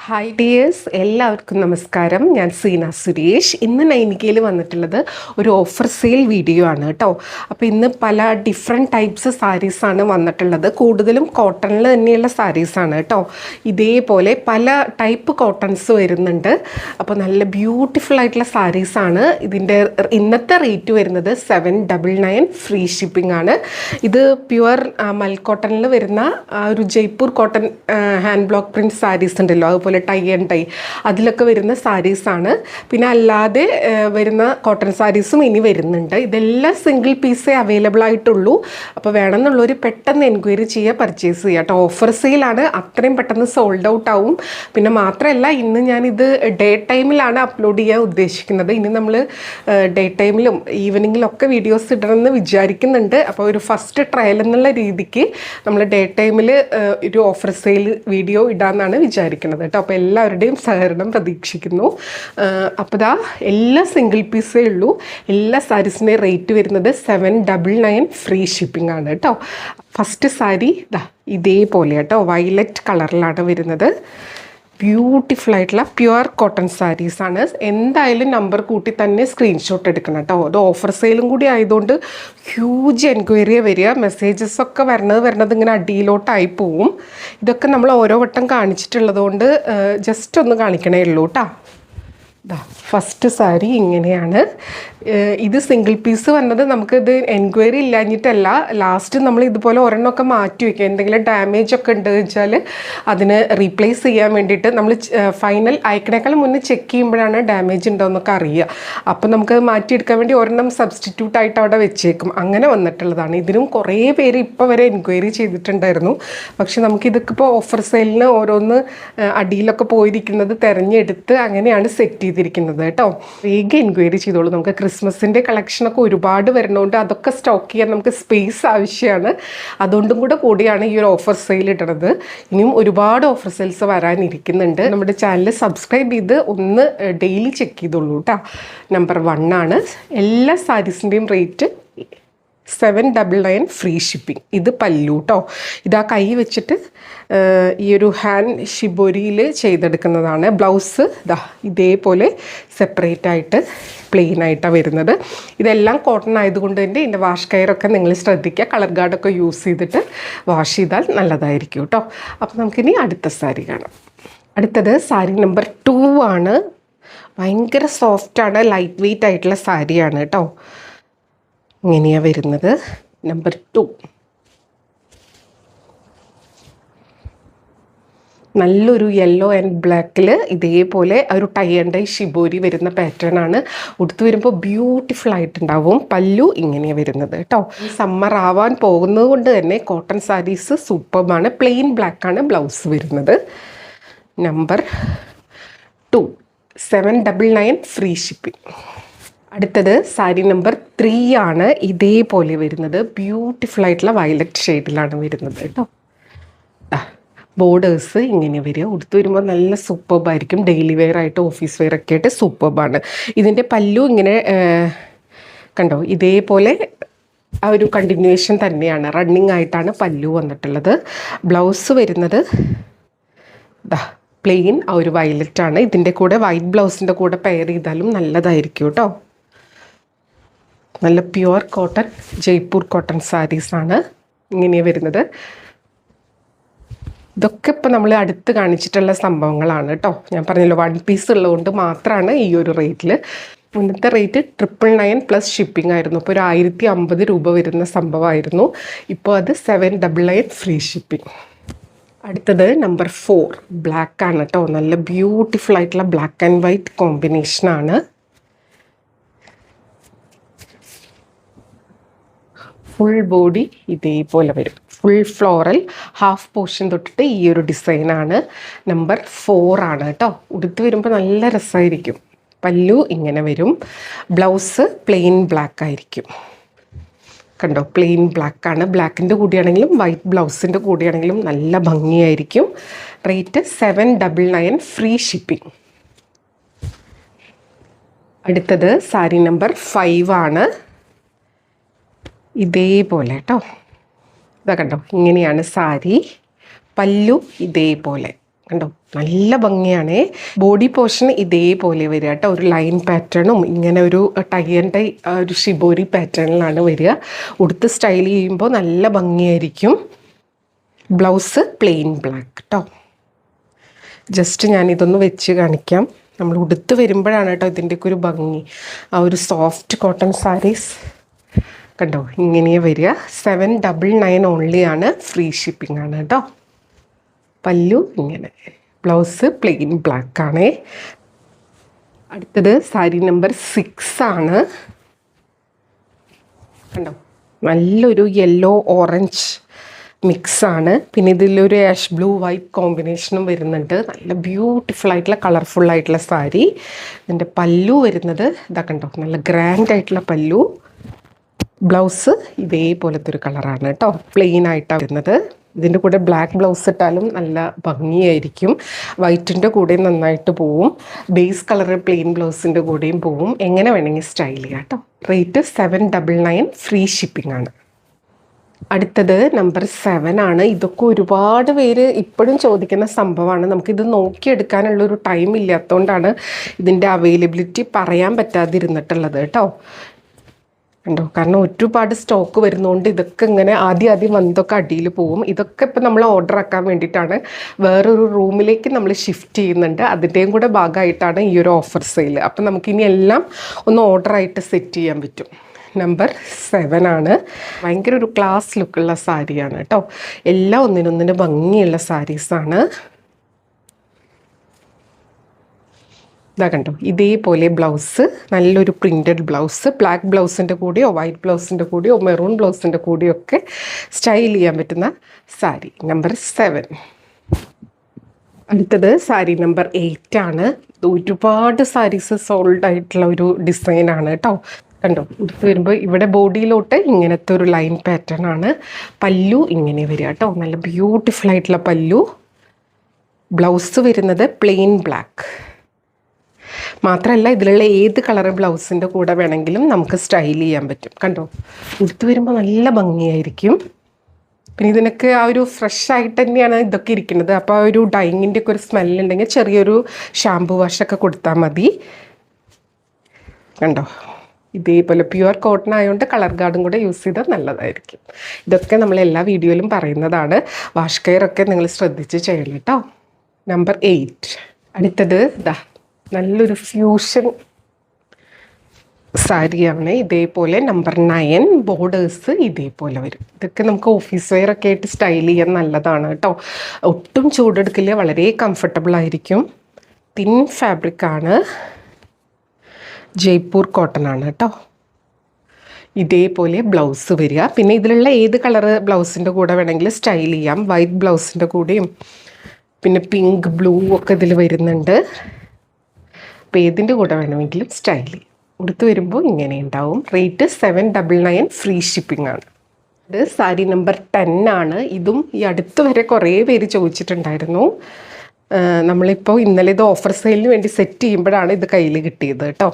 Hi dears, എല്ലാവർക്കും നമസ്കാരം. ഞാൻ സീന സുരേഷ്. ഇന്ന് നൈനികയിൽ വന്നിട്ടുള്ളത് ഒരു ഓഫർ സെയിൽ വീഡിയോ ആണ് കേട്ടോ. അപ്പോൾ ഇന്ന് പല ഡിഫറെൻറ്റ് ടൈപ്സ് സാരീസാണ് വന്നിട്ടുള്ളത്. കൂടുതലും കോട്ടണിൽ തന്നെയുള്ള സാരീസാണ് കേട്ടോ. ഇതേപോലെ പല ടൈപ്പ് കോട്ടൺസ് വരുന്നുണ്ട്. അപ്പോൾ നല്ല ബ്യൂട്ടിഫുൾ ആയിട്ടുള്ള സാരീസാണ്. ഇതിൻ്റെ ഇന്നത്തെ റേറ്റ് വരുന്നത് 799 ഫ്രീ ഷിപ്പിംഗ് ആണ്. ഇത് പ്യുവർ മൽ കോട്ടണിൽ വരുന്ന ഒരു Jaipur cotton hand block print saris ഉണ്ടല്ലോ, അതുപോലെ ടൈ ആൻഡ് ടൈ അതിലൊക്കെ വരുന്ന സാരീസാണ്. പിന്നെ അല്ലാതെ വരുന്ന കോട്ടൺ സാരീസും ഇനി വരുന്നുണ്ട്. ഇതെല്ലാം സിംഗിൾ പീസേ അവൈലബിൾ ആയിട്ടുള്ളൂ. അപ്പോൾ വേണമെന്നുള്ളവർ പെട്ടെന്ന് എൻക്വയറി ചെയ്യുക, പർച്ചേസ് ചെയ്യുക കേട്ടോ. ഓഫർ സെയിലാണ്, അത്രയും പെട്ടെന്ന് സോൾഡ് ഔട്ട് ആവും. പിന്നെ മാത്രമല്ല, ഇന്ന് ഞാനിത് ഡേ ടൈമിലാണ് അപ്ലോഡ് ചെയ്യാൻ ഉദ്ദേശിക്കുന്നത്. ഇനി നമ്മൾ ഡേ ടൈമിലും ഈവനിങ്ങിലൊക്കെ വീഡിയോസ് ഇടണമെന്ന് വിചാരിക്കുന്നുണ്ട്. അപ്പോൾ ഒരു ഫസ്റ്റ് ട്രയൽ എന്നുള്ള രീതിക്ക് നമ്മൾ ഡേ ടൈമിൽ ഒരു ഓഫർ സെയിൽ വീഡിയോ ഇടാമെന്നാണ് വിചാരിക്കുന്നത് കേട്ടോ. അപ്പോൾ എല്ലാവരുടെയും സഹകരണം പ്രതീക്ഷിക്കുന്നു. അപ്പോൾ ദാ എല്ലാ സിംഗിൾ പീസേ ഉള്ളൂ. എല്ലാ സാരീസിൻ്റെ റേറ്റ് വരുന്നത് 799 ഫ്രീ ഷിപ്പിംഗ് ആണ് കേട്ടോ. ഫസ്റ്റ് സാരി ദാ ഇതേപോലെ കേട്ടോ, വയലറ്റ് കളറിലാണ് വരുന്നത്. ബ്യൂട്ടിഫുൾ ആയിട്ടുള്ള പ്യുവർ കോട്ടൺ സാരീസാണ്. എന്തായാലും നമ്പർ കൂട്ടി തന്നെ സ്ക്രീൻഷോട്ട് എടുക്കണം കേട്ടോ. അത് ഓഫർ സെയിലും കൂടി ആയതുകൊണ്ട് ഹ്യൂജ് എൻക്വയറിയാണ് വരിക. മെസ്സേജസ് ഒക്കെ വരണത് ഇങ്ങനെ അടിയിലോട്ടായി പോവും. ഇതൊക്കെ നമ്മൾ ഓരോ വട്ടം കാണിച്ചിട്ടുള്ളത് കൊണ്ട് ജസ്റ്റ് ഒന്ന് കാണിക്കണേ ഉള്ളൂ കേട്ടോ. ഫസ്റ്റ് സാരി ഇങ്ങനെയാണ്. ഇത് സിംഗിൾ പീസ് വന്നത് നമുക്കിത് എൻക്വയറി ഇല്ലാഞ്ഞിട്ടല്ല. ലാസ്റ്റ് നമ്മൾ ഇതുപോലെ ഒരെണ്ണമൊക്കെ മാറ്റി വയ്ക്കുക. എന്തെങ്കിലും ഡാമേജ് ഒക്കെ ഉണ്ട് വെച്ചാൽ അതിന് റീപ്ലേസ് ചെയ്യാൻ വേണ്ടിയിട്ട് നമ്മൾ ഫൈനൽ അയക്കണേക്കാൾ മുന്നേ ചെക്ക് ചെയ്യുമ്പോഴാണ് ഡാമേജ് ഉണ്ടോയെന്നൊക്കെ അറിയുക. അപ്പോൾ നമുക്ക് മാറ്റിയെടുക്കാൻ വേണ്ടി ഒരെണ്ണം സബ്സ്റ്റിറ്റ്യൂട്ട് ആയിട്ട് അവിടെ വെച്ചേക്കും. അങ്ങനെ വന്നിട്ടുള്ളതാണ്. ഇതിനും കുറേ പേര് ഇപ്പോൾ വരെ എൻക്വയറി ചെയ്തിട്ടുണ്ടായിരുന്നു. പക്ഷെ നമുക്കിതൊക്കെ ഓഫർ സെയിലിന് ഓരോന്ന് അടിയിലൊക്കെ പോയിരിക്കുന്നത് തിരഞ്ഞെടുത്ത് അങ്ങനെയാണ് സെറ്റ് ചെയ്തിരിക്കുന്നത് കേട്ടോ. വേഗം എൻക്വയറി ചെയ്തോളൂ. നമുക്ക് ക്രിസ്മസിൻ്റെ കളക്ഷനൊക്കെ ഒരുപാട് വരുന്നതുകൊണ്ട് അതൊക്കെ സ്റ്റോക്ക് ചെയ്യാൻ നമുക്ക് സ്പേസ് ആവശ്യമാണ്. അതുകൊണ്ടും കൂടിയാണ് ഈ ഒരു ഓഫർ സെയിൽ ഇടുന്നത്. ഇനിയും ഒരുപാട് ഓഫർ സെയിൽസ് വരാനിരിക്കുന്നുണ്ട്. നമ്മുടെ ചാനൽ സബ്സ്ക്രൈബ് ചെയ്ത് ഒന്ന് ഡെയിലി ചെക്ക് ചെയ്തോളൂ കേട്ടോ. നമ്പർ 1 ആണ്. എല്ലാ സാരീസിൻ്റെയും റേറ്റ് 799 ഫ്രീ ഷിപ്പിംഗ്. ഇത് പല്ലു കേട്ടോ. ഇതാ കൈ വെച്ചിട്ട് ഈ ഒരു ഹാൻഡ് ഷിബോരിയിൽ ചെയ്തെടുക്കുന്നതാണ്. ബ്ലൗസ് ഇതാ ഇതേപോലെ സെപ്പറേറ്റ് ആയിട്ട് പ്ലെയിൻ ആയിട്ടാണ് വരുന്നത്. ഇതെല്ലാം കോട്ടൺ ആയതുകൊണ്ട് തന്നെ ഇതിൻ്റെ വാഷ് കെയറൊക്കെ നിങ്ങൾ ശ്രദ്ധിക്കുക. കളർ ഗാർഡൊക്കെ യൂസ് ചെയ്തിട്ട് വാഷ് ചെയ്താൽ നല്ലതായിരിക്കും കേട്ടോ. അപ്പോൾ നമുക്കിനി അടുത്ത സാരി കാണാം. അടുത്തത് സാരി നമ്പർ 2 ആണ്. ഭയങ്കര സോഫ്റ്റാണ്, ലൈറ്റ് വെയ്റ്റ് ആയിട്ടുള്ള സാരിയാണ് കേട്ടോ. ഇങ്ങനെയാണ് വരുന്നത്. നമ്പർ 2 നല്ലൊരു യെല്ലോ ആൻഡ് ബ്ലാക്കിൽ ഇതേപോലെ ഒരു ടൈ ആൻഡ് ടൈ ഷിബോരി വരുന്ന പാറ്റേൺ ആണ്. ഉടുത്ത് വരുമ്പോൾ ബ്യൂട്ടിഫുൾ ആയിട്ടുണ്ടാവും. പല്ലു ഇങ്ങനെയാണ് വരുന്നത് കേട്ടോ. സമ്മർ ആവാൻ പോകുന്നത് കൊണ്ട് തന്നെ കോട്ടൺ സാരീസ് സൂപ്പർബാണ്. പ്ലെയിൻ ബ്ലാക്കാണ് ബ്ലൗസ് വരുന്നത്. Number 2 799 free shipping. അടുത്തത് സാരി നമ്പർ 3 ആണ്. ഇതേപോലെ വരുന്നത് ബ്യൂട്ടിഫുൾ ആയിട്ടുള്ള വയലറ്റ് ഷെയ്ഡിലാണ് വരുന്നത് കേട്ടോ. ബോർഡേഴ്സ് ഇങ്ങനെ വരിക. ഉടുത്ത് വരുമ്പോൾ നല്ല സൂപ്പർബായിരിക്കും. ഡെയിലി വെയർ ആയിട്ട് ഓഫീസ് വെയർ ഒക്കെ ആയിട്ട് സൂപ്പർബാണ്. ഇതിൻ്റെ പല്ലു ഇങ്ങനെ കണ്ടോ, ഇതേപോലെ ആ ഒരു കണ്ടിന്യൂവേഷൻ തന്നെയാണ്. റണ്ണിങ് ആയിട്ടാണ് പല്ലു വന്നിട്ടുള്ളത്. ബ്ലൗസ് വരുന്നത് പ്ലെയിൻ ആ ഒരു വയലറ്റാണ്. ഇതിൻ്റെ കൂടെ വൈറ്റ് ബ്ലൗസിൻ്റെ കൂടെ പെയർ ചെയ്താലും നല്ലതായിരിക്കും കേട്ടോ. നല്ല പ്യുവർ കോട്ടൺ ജയ്പൂർ കോട്ടൺ സാരീസാണ് ഇങ്ങനെയാണ് വരുന്നത്. ഇതൊക്കെ ഇപ്പോൾ നമ്മൾ അടുത്ത് കാണിച്ചിട്ടുള്ള സംഭവങ്ങളാണ് കേട്ടോ. ഞാൻ പറഞ്ഞല്ലോ 1 പീസ് ഉള്ളതുകൊണ്ട് മാത്രമാണ് ഈ ഒരു റേറ്റിൽ. മുന്നത്തെ റേറ്റ് 999 പ്ലസ് ഷിപ്പിംഗ് ആയിരുന്നു. ഇപ്പോൾ ഒരു 1050 രൂപ വരുന്ന സംഭവമായിരുന്നു. ഇപ്പോൾ അത് 799 ഫ്രീ ഷിപ്പിംഗ്. അടുത്തത് നമ്പർ 4 ബ്ലാക്ക് ആണ് കേട്ടോ. നല്ല ബ്യൂട്ടിഫുൾ ആയിട്ടുള്ള ബ്ലാക്ക് ആൻഡ് വൈറ്റ് കോമ്പിനേഷനാണ്. ഫുൾ ബോഡി ഇതേപോലെ വരും. ഫുൾ ഫ്ലോറൽ ഹാഫ് പോർഷൻ തൊട്ടിട്ട് ഈ ഒരു ഡിസൈനാണ്. നമ്പർ 4 ആണ് കേട്ടോ. ഉടുത്ത് വരുമ്പോൾ നല്ല രസമായിരിക്കും. പല്ലു ഇങ്ങനെ വരും. ബ്ലൗസ് പ്ലെയിൻ ബ്ലാക്ക് ആയിരിക്കും. കണ്ടോ, പ്ലെയിൻ ബ്ലാക്കാണ്. ബ്ലാക്കിൻ്റെ കൂടിയാണെങ്കിലും വൈറ്റ് ബ്ലൗസിൻ്റെ കൂടിയാണെങ്കിലും നല്ല ഭംഗിയായിരിക്കും. Rate 799 free shipping. അടുത്തത് സാരി നമ്പർ 5 ആണ്. ഇതേപോലെ കേട്ടോ. ഇതാ കണ്ടോ, ഇങ്ങനെയാണ് സാരി. പല്ലു ഇതേപോലെ കണ്ടോ, നല്ല ഭംഗിയാണേ. ബോഡി പോർഷൻ ഇതേപോലെ വരിക കേട്ടോ, ഒരു ലൈൻ പാറ്റേണും ഇങ്ങനെ ഒരു ടൈ ആൻഡ് ടൈ ഒരു ഷിബോരി പാറ്റേണിലാണ് വരിക. ഉടുത്ത് സ്റ്റൈൽ ചെയ്യുമ്പോൾ നല്ല ഭംഗിയായിരിക്കും. ബ്ലൗസ് പ്ലെയിൻ ബ്ലാക്ക് കേട്ടോ. ജസ്റ്റ് ഞാനിതൊന്ന് വെച്ച് കാണിക്കാം. നമ്മൾ ഉടുത്ത് വരുമ്പോഴാണ് കേട്ടോ ഇതിൻ്റെയൊക്കെ ഒരു ഭംഗി. ആ ഒരു സോഫ്റ്റ് കോട്ടൺ സാരീസ് കണ്ടോ ഇങ്ങനെയേ വരിക. 799 ഓൺലിയാണ്, ഫ്രീ ഷിപ്പിംഗ് ആണ് കേട്ടോ. പല്ലു ഇങ്ങനെ, ബ്ലൗസ് പ്ലെയിൻ ബ്ലാക്ക് ആണേ. അടുത്തത് സാരി നമ്പർ 6 ആണ്. കണ്ടോ, നല്ലൊരു യെല്ലോ ഓറഞ്ച് മിക്സാണ്. പിന്നെ ഇതിലൊരു ആഷ് ബ്ലൂ വൈറ്റ് കോമ്പിനേഷനും വരുന്നുണ്ട്. നല്ല ബ്യൂട്ടിഫുൾ ആയിട്ടുള്ള കളർഫുൾ ആയിട്ടുള്ള സാരി. ഇതിൻ്റെ പല്ലു വരുന്നത് ഇതാ കണ്ടോ, നല്ല ഗ്രാൻഡ് ആയിട്ടുള്ള പല്ലു. ബ്ലൗസ് ഇതേപോലത്തെ ഒരു കളറാണ് കേട്ടോ, പ്ലെയിൻ ആയിട്ടാണ് വരുന്നത്. ഇതിൻ്റെ കൂടെ ബ്ലാക്ക് ബ്ലൗസ് ഇട്ടാലും നല്ല ഭംഗിയായിരിക്കും. വൈറ്റിൻ്റെ കൂടെയും നന്നായിട്ട് പോവും. ബേസ് കളർ പ്ലെയിൻ ബ്ലൗസിൻ്റെ കൂടെയും പോവും. എങ്ങനെ വേണമെങ്കിൽ സ്റ്റൈൽ ചെയ്യാം കേട്ടോ. റേറ്റ് 799, ഫ്രീ ഷിപ്പിംഗ് ആണ്. അടുത്തത് നമ്പർ 7 ആണ്. ഇതൊക്കെ ഒരുപാട് പേര് ഇപ്പോഴും ചോദിക്കുന്ന സംഭവമാണ്. നമുക്കിത് നോക്കിയെടുക്കാനുള്ളൊരു ടൈം ഇല്ലാത്തതുകൊണ്ടാണ് ഇതിൻ്റെ അവൈലബിലിറ്റി പറയാൻ പറ്റാതിരുന്നിട്ടുള്ളത് കേട്ടോ. ഉണ്ടോ, കാരണം ഒരുപാട് സ്റ്റോക്ക് വരുന്നതുകൊണ്ട് ഇതൊക്കെ ഇങ്ങനെ ആദ്യം വന്നതൊക്കെ അടിയിൽ പോവും. ഇതൊക്കെ ഇപ്പം നമ്മൾ ഓർഡർ ആക്കാൻ വേണ്ടിയിട്ടാണ്, വേറൊരു റൂമിലേക്ക് നമ്മൾ ഷിഫ്റ്റ് ചെയ്യുന്നുണ്ട്. അതിൻ്റെയും കൂടെ ഭാഗമായിട്ടാണ് ഈ ഒരു ഓഫർ സെയിൽ. അപ്പം നമുക്കിനി എല്ലാം ഒന്ന് ഓർഡറായിട്ട് സെറ്റ് ചെയ്യാൻ പറ്റും. നമ്പർ 7 ആണ്. ഭയങ്കര ഒരു ക്ലാസ് ലുക്കുള്ള സാരിയാണ് കേട്ടോ. എല്ലാം ഒന്നിനൊന്നിന് ഭംഗിയുള്ള സാരീസാണ്. ഇതാ കണ്ടോ, ഇതേപോലെ ബ്ലൗസ്, നല്ലൊരു പ്രിൻറ്റഡ് ബ്ലൗസ്. ബ്ലാക്ക് ബ്ലൗസിൻ്റെ കൂടെയോ വൈറ്റ് ബ്ലൗസിൻ്റെ കൂടെയോ മെറൂൺ ബ്ലൗസിൻ്റെ കൂടെയോ ഒക്കെ സ്റ്റൈൽ ചെയ്യാൻ പറ്റുന്ന സാരി നമ്പർ 7. അടുത്തത് സാരി നമ്പർ 8 ആണ്. ഒരുപാട് സാരീസ് സോൾഡ് ആയിട്ടുള്ള ഒരു ഡിസൈനാണ് കേട്ടോ. കണ്ടോ, എടുത്ത് വരുമ്പോൾ ഇവിടെ ബോഡിയിലോട്ട് ഇങ്ങനത്തെ ഒരു ലൈൻ പാറ്റേൺ ആണ്. പല്ലു ഇങ്ങനെ വരിക കേട്ടോ, നല്ല ബ്യൂട്ടിഫുൾ ആയിട്ടുള്ള പല്ലു. ബ്ലൗസ് വരുന്നത് പ്ലെയിൻ ബ്ലാക്ക്. മാത്രമല്ല ഇതിലുള്ള ഏത് കളർ ബ്ലൗസിൻ്റെ കൂടെ വേണമെങ്കിലും നമുക്ക് സ്റ്റൈൽ ചെയ്യാൻ പറ്റും. കണ്ടോ, എടുത്ത് വരുമ്പോൾ നല്ല ഭംഗിയായിരിക്കും. പിന്നെ ഇതിനൊക്കെ ആ ഒരു ഫ്രഷ് ആയിട്ട് തന്നെയാണ് ഇതൊക്കെ ഇരിക്കുന്നത്. അപ്പോൾ ആ ഒരു ഡൈങ്ങിൻ്റെ ഒക്കെ ഒരു സ്മെല്ലുണ്ടെങ്കിൽ ചെറിയൊരു ഷാമ്പു വാഷൊക്കെ കൊടുത്താൽ മതി. കണ്ടോ, ഇതേപോലെ പ്യുവർ കോട്ടൺ ആയതുകൊണ്ട് കളർ ഗാർഡും കൂടെ യൂസ് ചെയ്താൽ നല്ലതായിരിക്കും. ഇതൊക്കെ നമ്മൾ എല്ലാ വീഡിയോയിലും പറയുന്നതാണ്. വാഷ് കെയർ ഒക്കെ നിങ്ങൾ ശ്രദ്ധിച്ച് ചെയ്യണം കേട്ടോ. നമ്പർ 8. അടുത്തത് ഇതാ നല്ലൊരു ഫ്യൂഷൻ സാരിയാണ്. ഇതേപോലെ നമ്പർ 9. ബോർഡേഴ്സ് ഇതേപോലെ വരും. ഇതൊക്കെ നമുക്ക് ഓഫീസ് വെയർ ഒക്കെ ആയിട്ട് സ്റ്റൈൽ ചെയ്യാൻ നല്ലതാണ് കേട്ടോ. ഒട്ടും ചൂടെടുക്കില്ല, വളരെ കംഫർട്ടബിൾ ആയിരിക്കും. തിൻ ഫാബ്രിക് ആണ്, ജയ്പൂർ കോട്ടൺ ആണ് കേട്ടോ. ഇതേപോലെ ബ്ലൗസ് വരിക. പിന്നെ ഇതിലുള്ള ഏത് കളറ് ബ്ലൗസിൻ്റെ കൂടെ വേണമെങ്കിലും സ്റ്റൈൽ ചെയ്യാം. വൈറ്റ് ബ്ലൗസിൻ്റെ കൂടെയും പിന്നെ പിങ്ക് ബ്ലൂ ഒക്കെ ഇതിൽ വരുന്നുണ്ട്. അപ്പോൾ ഏതിൻ്റെ കൂടെ വേണമെങ്കിലും സ്റ്റൈൽ ചെയ്യും. ഉടുത്ത് വരുമ്പോൾ ഇങ്ങനെ ഉണ്ടാവും. റേറ്റ് 799, ഫ്രീ ഷിപ്പിംഗ് ആണ്. ഇത് സാരി നമ്പർ 10 ആണ്. ഇതും ഈ അടുത്ത് വരെ കുറേ പേര് ചോദിച്ചിട്ടുണ്ടായിരുന്നു. നമ്മളിപ്പോൾ ഇന്നലെ ഇത് ഓഫർ സെയിലിന് വേണ്ടി സെറ്റ് ചെയ്യുമ്പോഴാണ് ഇത് കയ്യിൽ കിട്ടിയത് കേട്ടോ.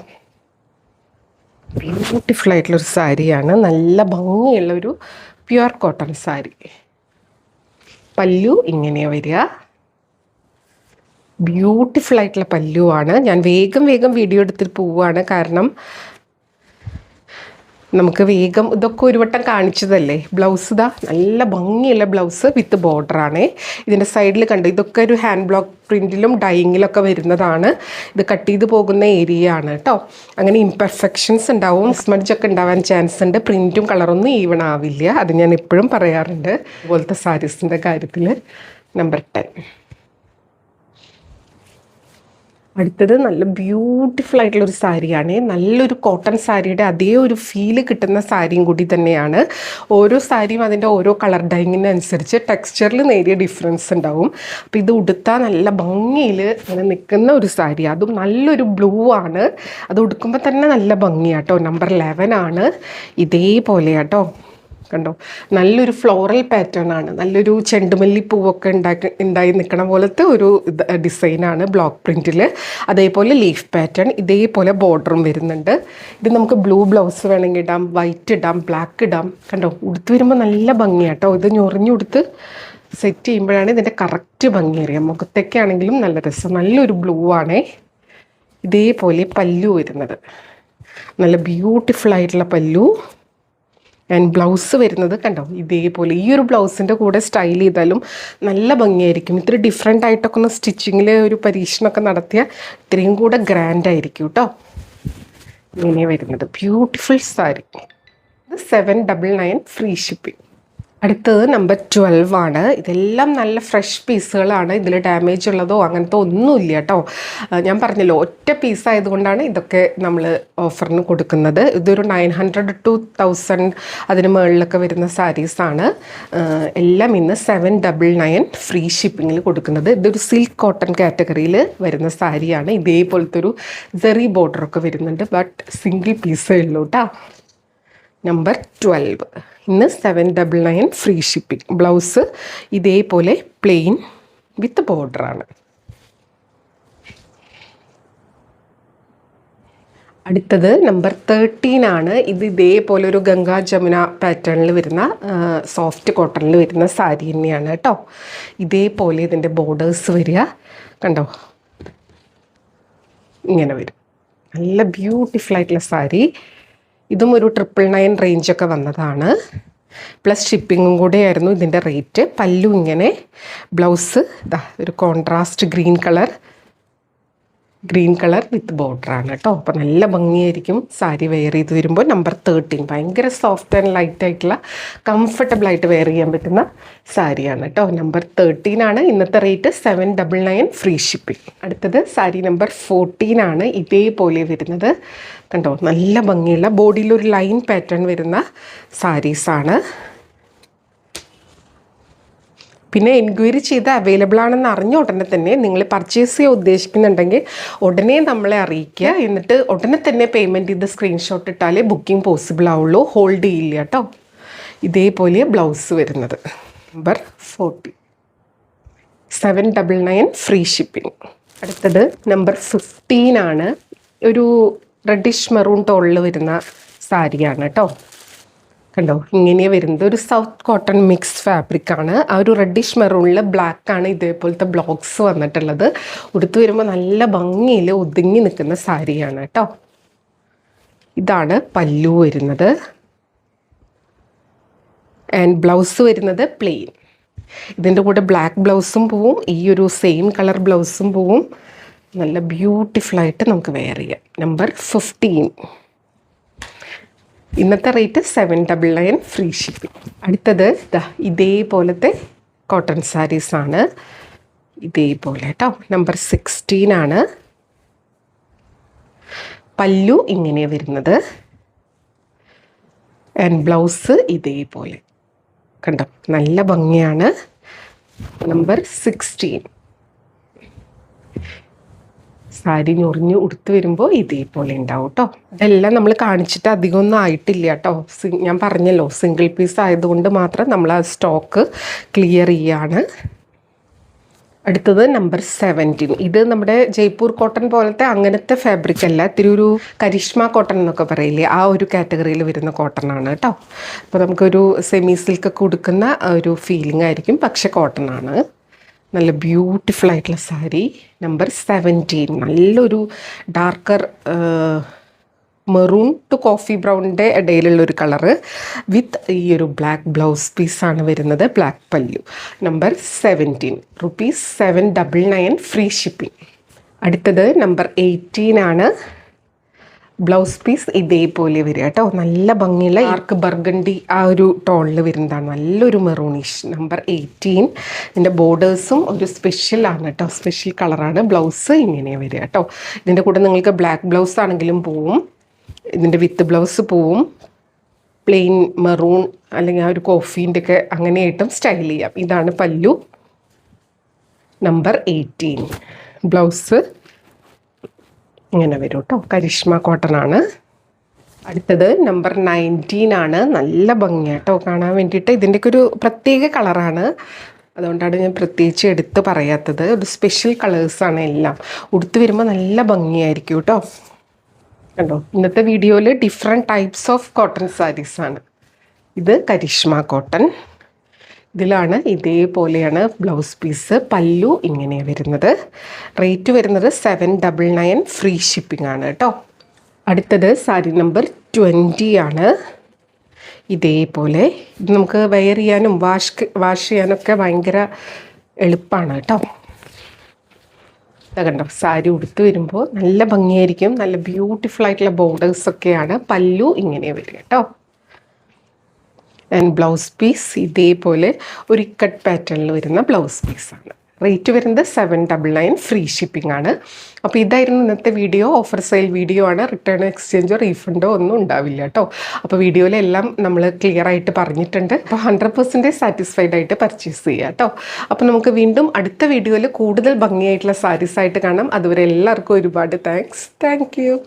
ബ്യൂട്ടിഫുൾ ആയിട്ടുള്ളൊരു സാരിയാണ്. നല്ല ഭംഗിയുള്ളൊരു പ്യുവർ കോട്ടൺ സാരി. പല്ലു ഇങ്ങനെയാണ് വരിക. ബ്യൂട്ടിഫുൾ ആയിട്ടുള്ള പല്ലുവാണ്. ഞാൻ വേഗം വീഡിയോ എടുത്തിട്ട് പോവുകയാണ്, കാരണം നമുക്ക് വേഗം ഇതൊക്കെ ഒരു വട്ടം കാണിച്ചതല്ലേ. ബ്ലൗസ് ഇതാ നല്ല ഭംഗിയുള്ള ബ്ലൗസ് വിത്ത് ബോർഡറാണ്. ഇതിൻ്റെ സൈഡിൽ കണ്ടു, ഇതൊക്കെ ഒരു ഹാൻഡ് ബ്ലോക്ക് പ്രിൻറ്റിലും ഡൈയിങ്ങിലൊക്കെ വരുന്നതാണ്. ഇത് കട്ട് ചെയ്ത് പോകുന്ന ഏരിയ ആണ് കേട്ടോ. അങ്ങനെ ഇംപെർഫെക്ഷൻസ് ഉണ്ടാവും, സ്മഡ്ജൊക്കെ ഉണ്ടാവാൻ ചാൻസ് ഉണ്ട്. പ്രിൻറ്റും കളറൊന്നും ഈവൺ ആവില്ല. അത് ഞാൻ എപ്പോഴും പറയാറുണ്ട് അതുപോലത്തെ സാരീസിൻ്റെ കാര്യത്തിൽ. നമ്പർ 10. അടുത്തത് നല്ല ബ്യൂട്ടിഫുൾ ആയിട്ടുള്ളൊരു സാരിയാണ്. നല്ലൊരു കോട്ടൺ സാരിയുടെ അതേ ഒരു ഫീല് കിട്ടുന്ന സാരിയും കൂടി തന്നെയാണ്. ഓരോ സാരിയും അതിൻ്റെ ഓരോ കളർ ഡൈങ്ങിനനുസരിച്ച് ടെക്സ്ചറിൽ നേരിയ ഡിഫറൻസ് ഉണ്ടാവും. അപ്പോൾ ഇത് ഉടുത്താൽ നല്ല ഭംഗിയിൽ അങ്ങനെ നിൽക്കുന്ന ഒരു സാരി. അതും നല്ലൊരു ബ്ലൂ ആണ്. അത് ഉടുക്കുമ്പോൾ തന്നെ നല്ല ഭംഗിയാട്ടോ. നമ്പർ 11 ആണ്. ഇതേപോലെ കേട്ടോ, കണ്ടോ, നല്ലൊരു ഫ്ലോറൽ പാറ്റേൺ ആണ്. നല്ലൊരു ചെണ്ടുമല്ലി പൂവൊക്കെ ഉണ്ടായി നിൽക്കണ പോലത്തെ ഒരു ഡിസൈനാണ് ബ്ലോക്ക് പ്രിൻറ്റിൽ. അതേപോലെ ലീഫ് പാറ്റേൺ, ഇതേപോലെ ബോർഡറും വരുന്നുണ്ട്. ഇത് നമുക്ക് ബ്ലൂ ബ്ലൗസ് വേണമെങ്കിൽ ഇടാം, വൈറ്റ് ഇടാം, ബ്ലാക്ക് ഇടാം. കണ്ടോ, ഉടുത്ത് വരുമ്പോൾ നല്ല ഭംഗിയാട്ടോ. ഇത് ഞൊറിഞ്ഞുടുത്ത് സെറ്റ് ചെയ്യുമ്പോഴാണ് ഇതിൻ്റെ കറക്റ്റ് ഭംഗി അറിയാം. മുഖത്തൊക്കെയാണെങ്കിലും നല്ല രസം. നല്ലൊരു ബ്ലൂ ആണേ. ഇതേപോലെ പല്ലു വരുന്നത്, നല്ല ബ്യൂട്ടിഫുൾ ആയിട്ടുള്ള പല്ലു. ആൻഡ് ബ്ലൗസ് വരുന്നത് കണ്ടോ ഇതേപോലെ. ഈ ഒരു ബ്ലൗസിൻ്റെ കൂടെ സ്റ്റൈൽ ചെയ്താലും നല്ല ഭംഗിയായിരിക്കും. ഇത്തിരി ഡിഫറെൻ്റ് ആയിട്ടൊക്കെ ഒന്ന് സ്റ്റിച്ചിങ്ങിൽ ഒരു പരീക്ഷണമൊക്കെ നടത്തിയാൽ ഇത്രയും കൂടെ ഗ്രാൻഡ് ആയിരിക്കും കേട്ടോ. ഇങ്ങനെ വരുന്നത് ബ്യൂട്ടിഫുൾ സാരി. ഇത് 799 ഫ്രീ ഷിപ്പിംഗ്. അടുത്തത് നമ്പർ 12 ആണ്. ഇതെല്ലാം നല്ല ഫ്രഷ് പീസുകളാണ്. ഇതിൽ ഡാമേജ് ഉള്ളതോ അങ്ങനത്തെ ഒന്നുമില്ല കേട്ടോ. ഞാൻ പറഞ്ഞല്ലോ ഒറ്റ പീസ് ആയതുകൊണ്ടാണ് ഇതൊക്കെ നമ്മൾ ഓഫറിന് കൊടുക്കുന്നത്. ഇതൊരു 900 to 1000 അതിന് മുകളിലൊക്കെ വരുന്ന സാരീസാണ്. എല്ലാം ഇന്ന് 799 ഫ്രീ ഷിപ്പിങ്ങിൽ കൊടുക്കുന്നത്. ഇതൊരു സിൽക്ക് കോട്ടൺ കാറ്റഗറിയിൽ വരുന്ന സാരിയാണ്. ഇതേപോലത്തെ ഒരു സെറി ബോർഡറൊക്കെ വരുന്നുണ്ട്. ബട്ട് സിംഗിൾ പീസേ ഉള്ളൂ കേട്ടോ. നമ്പർ 12 ഇന്ന് 799 ഫ്രീ ഷിപ്പിംഗ്. ബ്ലൗസ് ഇതേപോലെ പ്ലെയിൻ വിത്ത് ബോർഡറാണ്. അടുത്തത് നമ്പർ 13 ആണ്. ഇത് ഇതേപോലെ ഒരു ഗംഗാ ജമുന പാറ്റേണിൽ വരുന്ന സോഫ്റ്റ് കോട്ടണിൽ വരുന്ന സാരി തന്നെയാണ് കേട്ടോ. ഇതേപോലെ ഇതിൻ്റെ ബോർഡേഴ്സ് വരിക കണ്ടോ, ഇങ്ങനെ വരും. നല്ല ബ്യൂട്ടിഫുൾ ആയിട്ടുള്ള സാരി. ഇതും ഒരു 999 റേഞ്ചൊക്കെ വന്നതാണ്. പ്ലസ് ഷിപ്പിങ്ങും കൂടെ ആയിരുന്നു ഇതിൻ്റെ റേറ്റ്. പല്ലു ഇങ്ങനെ, ബ്ലൗസ് ഇതാ ഒരു കോൺട്രാസ്റ്റ് ഗ്രീൻ കളർ വിത്ത് ബോർഡറാണ് കേട്ടോ. അപ്പോൾ നല്ല ഭംഗിയായിരിക്കും സാരി വെയർ ചെയ്ത് വരുമ്പോൾ. നമ്പർ 13 ഭയങ്കര സോഫ്റ്റ് ആൻഡ് ലൈറ്റ് ആയിട്ടുള്ള കംഫർട്ടബിളായിട്ട് വെയർ ചെയ്യാൻ പറ്റുന്ന സാരിയാണ് കേട്ടോ. നമ്പർ 13 ആണ്. ഇന്നത്തെ റേറ്റ് 799 ഫ്രീ ഷിപ്പിംഗ്. അടുത്തത് സാരി നമ്പർ 14 ആണ്. ഇതേപോലെ വരുന്നത് കണ്ടോ, നല്ല ഭംഗിയുള്ള ബോഡിയിലൊരു ലൈൻ പാറ്റേൺ വരുന്ന സാരീസാണ്. പിന്നെ എൻക്വയറി ചെയ്ത് അവൈലബിൾ ആണെന്ന് അറിഞ്ഞ ഉടനെ തന്നെ നിങ്ങൾ പർച്ചേസ് ചെയ്യാൻ ഉദ്ദേശിക്കുന്നുണ്ടെങ്കിൽ ഉടനെ നമ്മളെ അറിയിക്കുക. എന്നിട്ട് ഉടനെ തന്നെ പേയ്മെൻറ്റ് ചെയ്ത് സ്ക്രീൻഷോട്ട് ഇട്ടാലേ ബുക്കിംഗ് പോസിബിൾ ആവുള്ളൂ. ഹോൾഡ് ചെയ്യില്ല കേട്ടോ. ഇതേപോലെ ബ്ലൗസ് വരുന്നത്. Number 40 799 free shipping. അടുത്തത് നമ്പർ 15 ആണ്. ഒരു റെഡിഷ് മെറൂൺ ടോണിൽ വരുന്ന സാരിയാണ് കേട്ടോ. കണ്ടോ ഇങ്ങനെയാണ് വരുന്നത്. ഒരു സൗത്ത് കോട്ടൺ മിക്സ് ഫാബ്രിക്കാണ്. ആ ഒരു റെഡിഷ് മെറൂണിൽ ബ്ലാക്കാണ് ഇതേപോലത്തെ ബ്ലോക്സ് വന്നിട്ടുള്ളത്. ഉടുത്ത് വരുമ്പോൾ നല്ല ഭംഗിയിൽ ഒതുങ്ങി നിൽക്കുന്ന സാരിയാണ് കേട്ടോ. ഇതാണ് പല്ലു വരുന്നത്. ആൻഡ് ബ്ലൗസ് വരുന്നത് പ്ലെയിൻ. ഇതിൻ്റെ കൂടെ ബ്ലാക്ക് ബ്ലൗസും പോവും, ഈ ഒരു സെയിം കളർ ബ്ലൗസും പോവും. നല്ല ബ്യൂട്ടിഫുള്ളായിട്ട് നമുക്ക് വെയർ ചെയ്യാം. നമ്പർ 15 ഇന്നത്തെ റേറ്റ് 799 ഫ്രീ ഷിപ്പിംഗ്. അടുത്തത് ഇതേപോലത്തെ കോട്ടൺ സാരീസാണ്. ഇതേപോലെ കേട്ടോ. നമ്പർ 16 ആണ്. പല്ലു ഇങ്ങനെ വരുന്നത് ആൻഡ് ബ്ലൗസ് ഇതേപോലെ കണ്ടോ, നല്ല ഭംഗിയാണ്. നമ്പർ 16 സാരി ഞൊറിഞ്ഞ് ഉടുത്ത് വരുമ്പോൾ ഇതേപോലെ ഉണ്ടാവും കേട്ടോ. ഇതെല്ലാം നമ്മൾ കാണിച്ചിട്ട് അധികമൊന്നും ആയിട്ടില്ല കേട്ടോ. ഞാൻ പറഞ്ഞല്ലോ സിംഗിൾ പീസ് ആയതുകൊണ്ട് മാത്രം നമ്മൾ ആ സ്റ്റോക്ക് ക്ലിയർ ചെയ്യാണ്. അടുത്തത് നമ്പർ 17. ഇത് നമ്മുടെ ജയ്പൂർ കോട്ടൺ പോലത്തെ അങ്ങനത്തെ ഫാബ്രിക് അല്ല. ഇത്തിരി ഒരു കരിഷ്മ കോട്ടൺ എന്നൊക്കെ പറയില്ലേ, ആ ഒരു കാറ്റഗറിയിൽ വരുന്ന കോട്ടൺ ആണ് കേട്ടോ. അപ്പോൾ നമുക്കൊരു സെമി സിൽക്കൊക്കെ കൊടുക്കുന്ന ഒരു ഫീലിംഗ് ആയിരിക്കും, പക്ഷെ കോട്ടൺ ആണ്. നല്ല ബ്യൂട്ടിഫുൾ ആയിട്ടുള്ള സാരി. നമ്പർ 17 നല്ലൊരു ഡാർക്കർ മെറൂൺ ടു കോഫി ബ്രൗണിൻ്റെ ഇടയിലുള്ളൊരു കളറ് വിത്ത് ഈ ഒരു ബ്ലാക്ക് ബ്ലൗസ് പീസാണ് വരുന്നത്. Black pallu. Number 17 rupees 799 free shipping. അടുത്തത് നമ്പർ 18 ആണ്. ബ്ലൗസ് പീസ് ഇതേപോലെ വരിക കേട്ടോ. നല്ല ഭംഗിയുള്ള ആർക്ക് ബർഗണ്ടി ആ ഒരു ടോണിൽ വരുന്നതാണ്. നല്ലൊരു മെറൂണിഷ്. നമ്പർ 18 ഇതിൻ്റെ ബോർഡേഴ്സും ഒരു സ്പെഷ്യലാണ് കേട്ടോ. സ്പെഷ്യൽ കളറാണ്. ബ്ലൗസ് ഇങ്ങനെ വരിക കേട്ടോ. ഇതിൻ്റെ കൂടെ നിങ്ങൾക്ക് ബ്ലാക്ക് ബ്ലൗസ് ആണെങ്കിലും പോവും, ഇതിൻ്റെ വിത്ത് ബ്ലൗസ് പോവും, പ്ലെയിൻ മെറൂൺ അല്ലെങ്കിൽ ആ ഒരു കോഫീൻ്റെ ഒക്കെ അങ്ങനെയായിട്ടും സ്റ്റൈൽ ചെയ്യാം. ഇതാണ് പല്ലു. നമ്പർ 18 ബ്ലൗസ് ഇങ്ങനെ വരും കേട്ടോ. കരിഷ്മ കോട്ടൺ ആണ്. അടുത്തത് നമ്പർ 19 ആണ്. നല്ല ഭംഗിയാട്ടോ കാണാൻ വേണ്ടിയിട്ട്. ഇതിൻ്റെയൊക്കെ ഒരു പ്രത്യേക കളറാണ്, അതുകൊണ്ടാണ് ഞാൻ പ്രത്യേകിച്ച് എടുത്ത് പറയാത്തത്. ഒരു സ്പെഷ്യൽ കളേഴ്സാണ് എല്ലാം. ഉടുത്ത് വരുമ്പോൾ നല്ല ഭംഗിയായിരിക്കും കേട്ടോ. കണ്ടോ ഇന്നത്തെ വീഡിയോയിൽ ഡിഫറെൻറ്റ് ടൈപ്സ് ഓഫ് കോട്ടൺ സാരീസാണ്. ഇത് കരിഷ്മ കോട്ടൺ, ഇതിലാണ് ഇതേപോലെയാണ് ബ്ലൗസ് പീസ്. പല്ലു ഇങ്ങനെയാണ് വരുന്നത്. റേറ്റ് വരുന്നത് 799, ഫ്രീ ഷിപ്പിംഗ് ആണ് കേട്ടോ. അടുത്തത് സാരി നമ്പർ 20 ആണ്. ഇതേപോലെ ഇത് നമുക്ക് വെയർ ചെയ്യാനും വാഷ് ചെയ്യാനൊക്കെ ഭയങ്കര എളുപ്പമാണ് കേട്ടോ. കണ്ടോ, സാരി ഉടുത്ത് വരുമ്പോൾ നല്ല ഭംഗിയായിരിക്കും. നല്ല ബ്യൂട്ടിഫുൾ ആയിട്ടുള്ള ബോർഡേഴ്സൊക്കെയാണ്. പല്ലു ഇങ്ങനെ വരും കേട്ടോ. ആൻഡ് ബ്ലൗസ് പീസ് ഇതേപോലെ ഒരു ഇക്കട്ട് പാറ്റേണിൽ വരുന്ന ബ്ലൗസ് പീസാണ്. റേറ്റ് വരുന്നത് 799, ഫ്രീ ഷിപ്പിംഗ് ആണ്. അപ്പോൾ ഇതായിരുന്നു ഇന്നത്തെ വീഡിയോ. ഓഫർ സെയിൽ വീഡിയോ ആണ്. റിട്ടേൺ എക്സ്ചേഞ്ചോ റീഫണ്ടോ ഒന്നും ഉണ്ടാവില്ല കേട്ടോ. അപ്പോൾ വീഡിയോയിലെല്ലാം നമ്മൾ ക്ലിയർ ആയിട്ട് പറഞ്ഞിട്ടുണ്ട്. അപ്പോൾ 100% സാറ്റിസ്ഫൈഡ് ആയിട്ട് പർച്ചേസ് ചെയ്യുക കേട്ടോ. അപ്പോൾ നമുക്ക് വീണ്ടും അടുത്ത വീഡിയോയിൽ കൂടുതൽ ഭംഗിയായിട്ടുള്ള സാരീസ് ആയിട്ട് കാണാം. അതുവരെ എല്ലാവർക്കും ഒരുപാട് താങ്ക്സ്. Thank you.